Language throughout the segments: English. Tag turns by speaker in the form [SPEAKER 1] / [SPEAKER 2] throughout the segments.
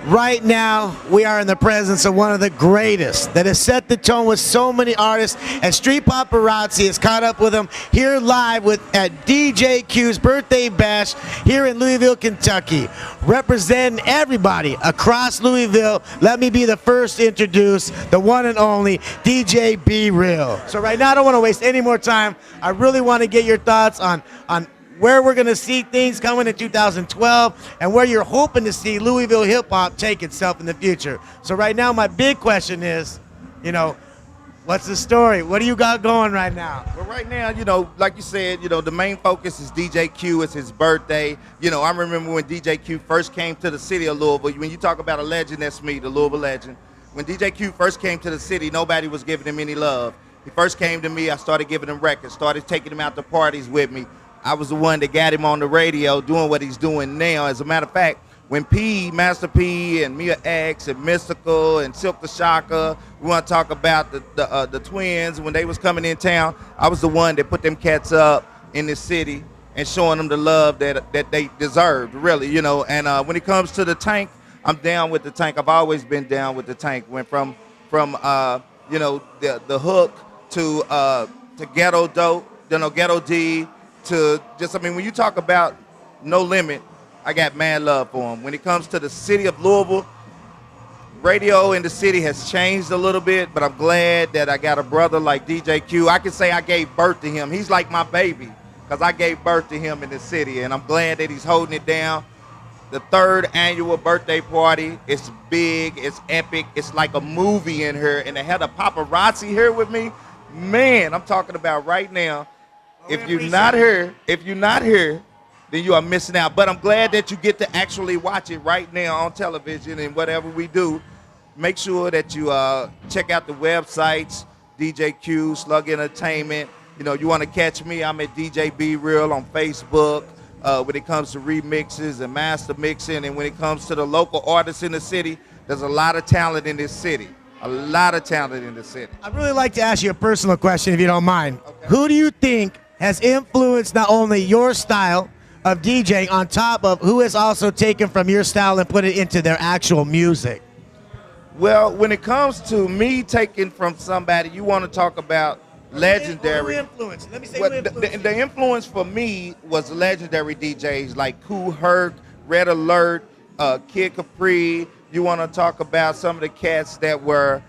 [SPEAKER 1] Right now, we are in the presence of one of the greatest that has set the tone with so many artists, and Street Paparazzi has caught up with him here live at DJ Q's birthday bash here in Louisville, Kentucky. Representing everybody across Louisville, let me be the first to introduce the one and only DJ B-Real. So right now, I don't want to waste any more time. I really want to get your thoughts on where we're going to see things coming in 2012 and where you're hoping to see Louisville hip-hop take itself in the future. So right now, my big question is, what's the story? What do you got going right now?
[SPEAKER 2] Well, right now, like you said, the main focus is DJ Q. It's his birthday. I remember when DJ Q first came to the city of Louisville. When you talk about a legend, that's me, the Louisville legend. When DJ Q first came to the city, nobody was giving him any love. He first came to me, I started giving him records, started taking him out to parties with me. I was the one that got him on the radio doing what he's doing now. As a matter of fact, when Master P and Mia X and Mystical and Silk the Shocker, we want to talk about the twins, when they was coming in town, I was the one that put them cats up in the city and showing them the love that they deserved, really, And when it comes to the Tank, I'm down with the Tank. I've always been down with the Tank. Went from the Hook to Ghetto Dope, Ghetto D, to just, when you talk about No Limit, I got mad love for him. When it comes to the city of Louisville, radio in the city has changed a little bit, but I'm glad that I got a brother like DJ Q. I can say I gave birth to him. He's like my baby because I gave birth to him in the city, and I'm glad that he's holding it down. The 3rd annual birthday party, it's big, it's epic, it's like a movie in here, and they had a paparazzi here with me. Man, I'm talking about right now. If you're not here, then you are missing out. But I'm glad that you get to actually watch it right now on television and whatever we do. Make sure that you check out the websites, DJ Q, Slug Entertainment. You want to catch me, I'm at DJ B-Real on Facebook. When it comes to remixes and master mixing, and when it comes to the local artists in the city, there's a lot of talent in this city. A lot of talent in the city.
[SPEAKER 1] I'd really like to ask you a personal question, if you don't mind. Okay. Who do you think has influenced not only your style of DJing, on top of who has also taken from your style and put it into their actual music?
[SPEAKER 2] Well, when it comes to me taking from somebody, you want to talk about legendary.
[SPEAKER 1] Who influenced? Let me say
[SPEAKER 2] the influence for me was legendary DJs like Kool Herc, Red Alert, Kid Capri. You want to talk about some of the cats that were,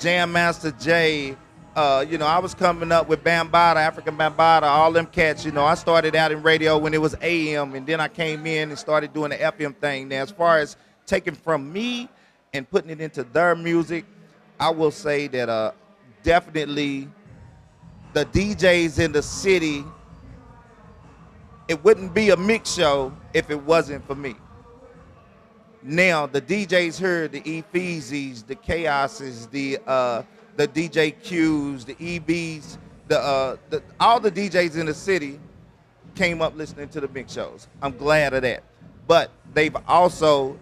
[SPEAKER 2] Jam Master Jay. I was coming up with Bambaataa, African Bambaataa, all them cats. I started out in radio when it was AM, and then I came in and started doing the FM thing. Now, as far as taking from me and putting it into their music, I will say that definitely the DJs in the city, it wouldn't be a mix show if it wasn't for me. Now, the DJs here, the Efeezys, the Chaoses, the DJ Qs, the EBs, all the DJs in the city came up listening to the mix shows. I'm glad of that. But they've also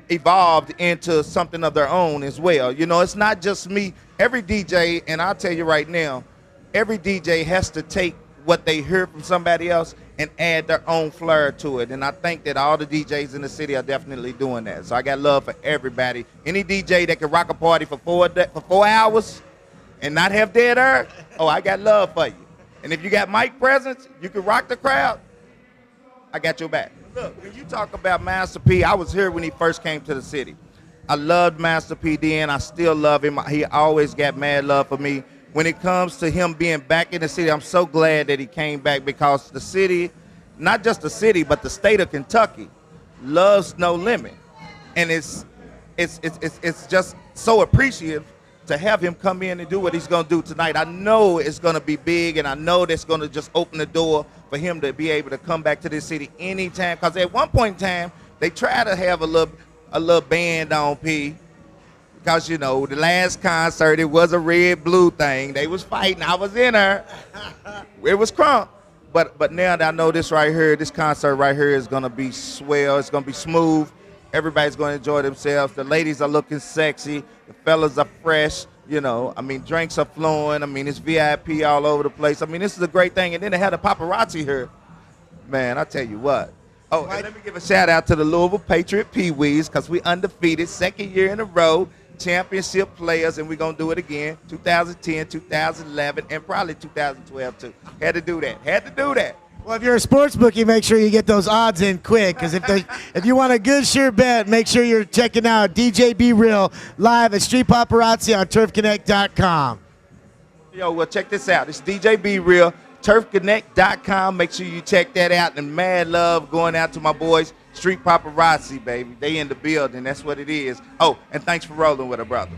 [SPEAKER 2] evolved into something of their own as well. It's not just me. Every DJ, and I'll tell you right now, every DJ has to take what they hear from somebody else and add their own flair to it. And I think that all the DJs in the city are definitely doing that. So I got love for everybody. Any DJ that can rock a party for 4 hours and not have dead air, I got love for you. And if you got mic presence, you can rock the crowd, I got your back. Look, when you talk about Master P, I was here when he first came to the city. I loved Master P then. I still love him. He always got mad love for me. When it comes to him being back in the city, I'm so glad that he came back, because the city, not just the city, but the state of Kentucky loves No Limit. And it's just so appreciative to have him come in and do what he's going to do tonight. I know it's going to be big, and I know that's going to just open the door for him to be able to come back to this city anytime. Because at one point in time, they tried to have a little band on P. Because, the last concert, it was a red-blue thing. They was fighting. I was in there. It was crunk. But now that I know this right here, this concert right here is going to be swell. It's going to be smooth. Everybody's going to enjoy themselves. The ladies are looking sexy. The fellas are fresh. Drinks are flowing. It's VIP all over the place. This is a great thing. And then they had a paparazzi here. Man, I tell you what. Oh, and let me give a shout out to the Louisville Patriot Pee-wees because we undefeated, second year in a row, championship players, and we're going to do it again, 2010, 2011, and probably 2012 too. Had to do that.
[SPEAKER 1] Well, if you're a sports bookie, make sure you get those odds in quick, because if you want a good sure bet, make sure you're checking out DJ Be Real live at Street Paparazzi on TurfConnect.com.
[SPEAKER 2] Yo, well, check this out. It's DJ Be Real, TurfConnect.com. Make sure you check that out. And mad love going out to my boys, Street Paparazzi, baby. They in the building. That's what it is. Oh, and thanks for rolling with a brother.